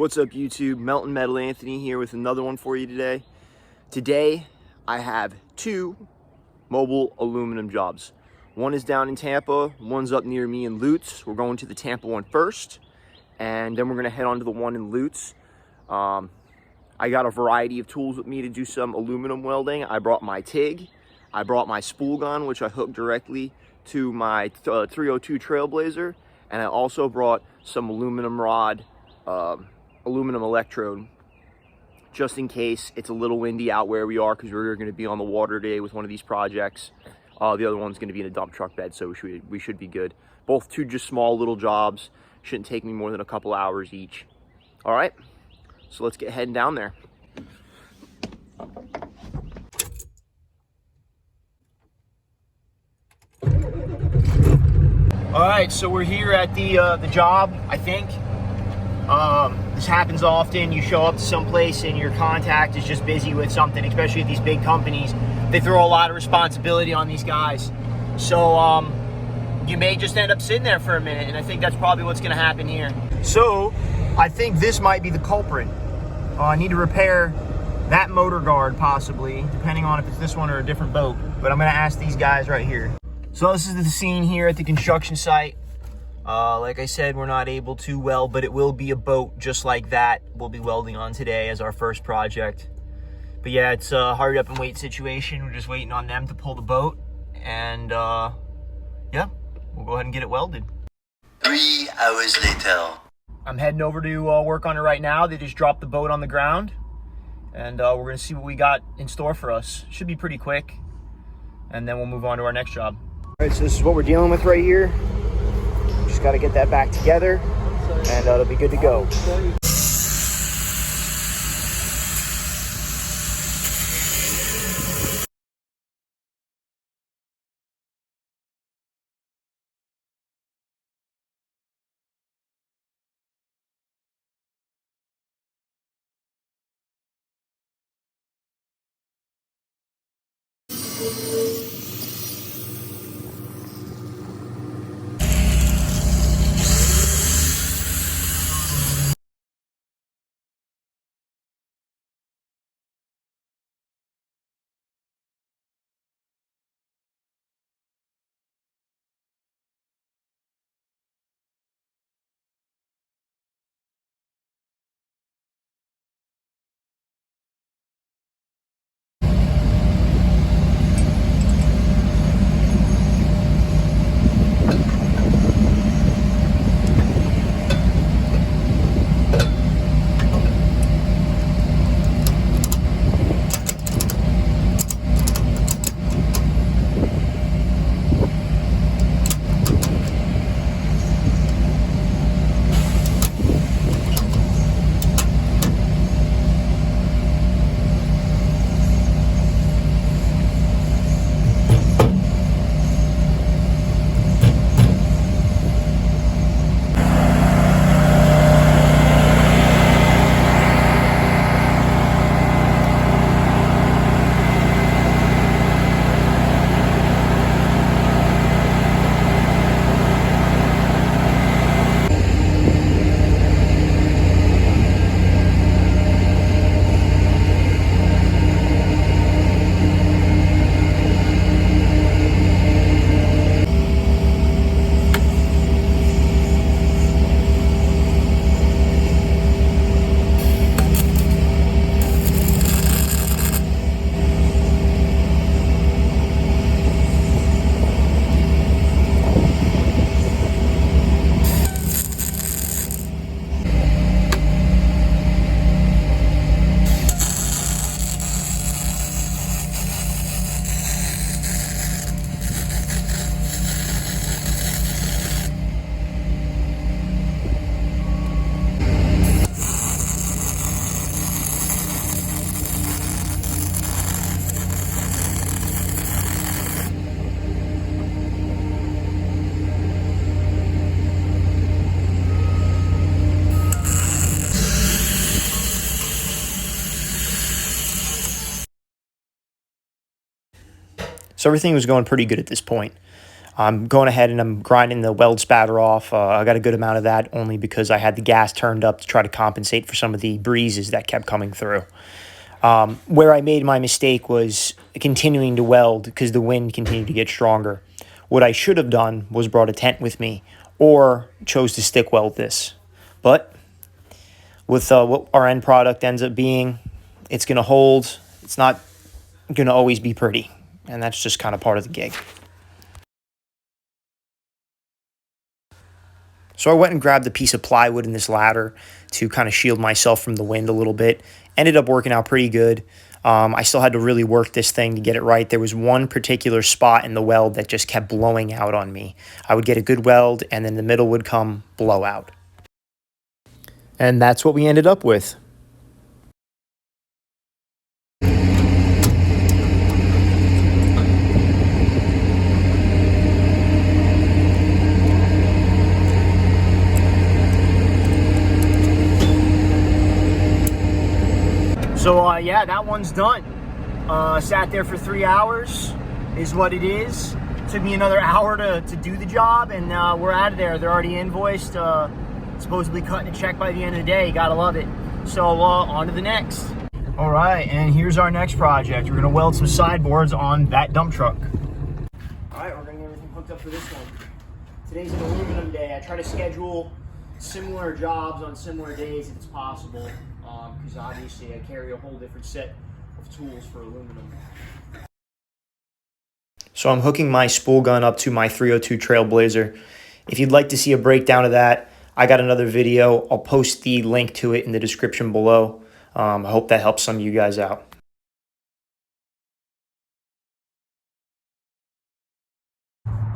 What's up YouTube? Melton Metal Anthony here with another one for you today. Today I have two mobile aluminum jobs. One is down in Tampa, one's up near me in Lutz. We're going to the Tampa one first, and then we're gonna head on to the one in Lutz. I got a variety of tools with me to do some aluminum welding. I brought my TIG, I brought my spool gun, which I hooked directly to my 302 Trailblazer, and I also brought some aluminum rod, aluminum electrode, just in case it's a little windy out where we are, because we're going to be on the water today with one of these projects. The other one's going to be in a dump truck bed, so we should be good. Both two just small little jobs. Shouldn't take me more than a couple hours each. All right, so let's get heading down there. All right, so we're here at the job, I think. This happens often. You show up to some place and your contact is just busy with something, especially at these big companies. They throw a lot of responsibility on these guys. So you may just end up sitting there for a minute, and I think that's probably what's gonna happen here. So I think this might be the culprit. I need to repair that motor guard possibly, depending on if it's this one or a different boat. But I'm gonna ask these guys right here. So this is the scene here at the construction site. Like I said, we're not able to weld, but it will be a boat just like that we'll be welding on today as our first project. But yeah, it's a hurry up and wait situation. We're just waiting on them to pull the boat, and yeah, we'll go ahead and get it welded. 3 hours later. I'm heading over to work on it right now. They just dropped the boat on the ground, and we're gonna see what we got in store for us. Should be pretty quick, and then we'll move on to our next job. All right, so this is what we're dealing with right here. Just got to get that back together, and it'll be good to go. So everything was going pretty good at this point. I'm going ahead and I'm grinding the weld spatter off. I got a good amount of that only because I had the gas turned up to try to compensate for some of the breezes that kept coming through. Where I made my mistake was continuing to weld because the wind continued to get stronger. What I should have done was brought a tent with me or chose to stick weld this. But with what our end product ends up being, it's going to hold. It's not going to always be pretty. And that's just kind of part of the gig. So I went and grabbed a piece of plywood in this ladder to kind of shield myself from the wind a little bit. Ended up working out pretty good. I still had to really work this thing to get it right. There was one particular spot in the weld that just kept blowing out on me. I would get a good weld, and then the middle would come blowout. And that's what we ended up with. So yeah, that one's done. Sat there for 3 hours is what it is. Took me another hour to do the job, and we're out of there. They're already invoiced, supposedly cutting a check by the end of the day. Gotta love it. So on to the next. All right, and here's our next project. We're gonna weld some sideboards on that dump truck. All right, we're gonna get everything hooked up for this one. Today's an aluminum day. I try to schedule similar jobs on similar days if it's possible, because obviously I carry a whole different set of tools for aluminum. So I'm hooking my spool gun up to my 302 Trailblazer. If you'd like to see a breakdown of that, I got another video. I'll post the link to it in the description below. I hope that helps some of you guys out.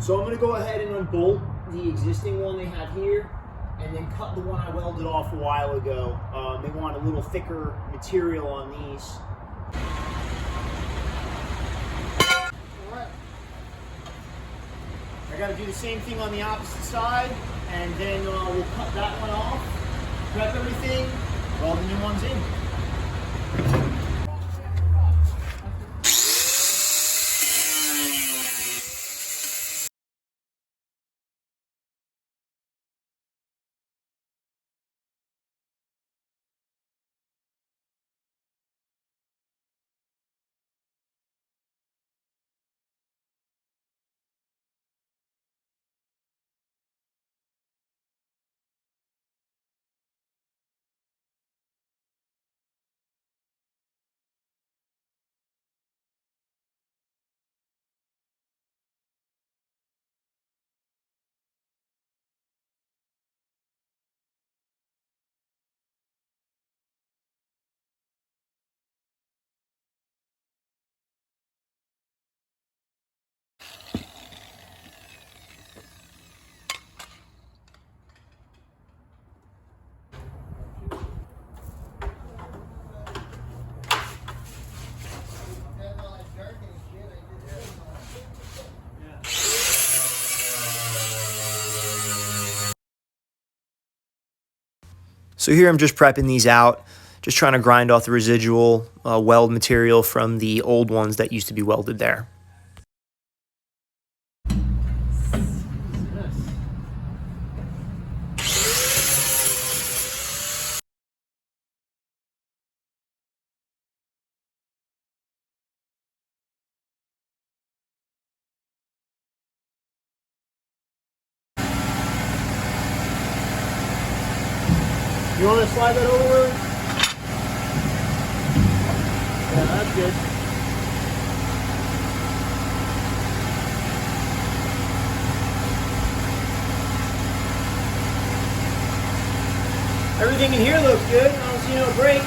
So I'm going to go ahead and unbolt the existing one they have here, and then cut the one I welded off a while ago. They want a little thicker material on these. Alright. I got to do the same thing on the opposite side, and then we'll cut that one off, prep everything, weld the new ones in. So here I'm just prepping these out, just trying to grind off the residual weld material from the old ones that used to be welded there. You want to slide that over, Willie? Yeah, that's good. Everything in here looks good. I don't see no breaks.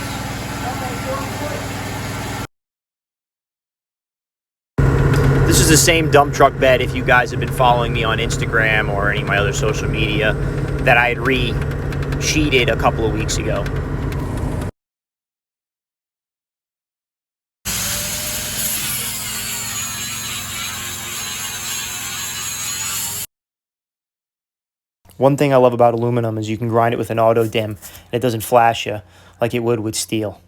This is the same dump truck bed, if you guys have been following me on Instagram or any of my other social media, that I had re-sheeted a couple of weeks ago. One thing I love about aluminum is you can grind it with an auto dim and it doesn't flash you like it would with steel.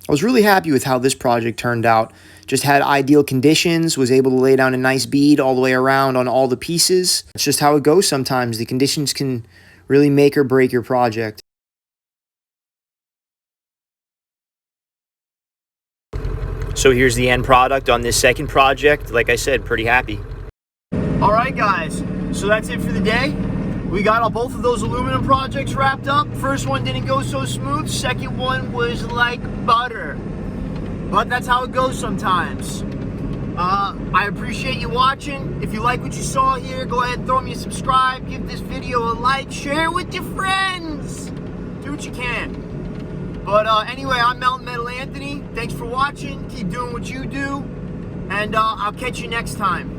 I was really happy with how this project turned out. Just had ideal conditions, was able to lay down a nice bead all the way around on all the pieces. It's just how it goes sometimes. The conditions can really make or break your project. So here's the end product on this second project. Like I said, pretty happy. All right, guys, so that's it for the day. We got both of those aluminum projects wrapped up. First one didn't go so smooth. Second one was like butter. But that's how it goes sometimes. I appreciate you watching. If you like what you saw here, go ahead and throw me a subscribe. Give this video a like. Share it with your friends. Do what you can. But anyway, I'm Melting Metal Anthony. Thanks for watching. Keep doing what you do. And I'll catch you next time.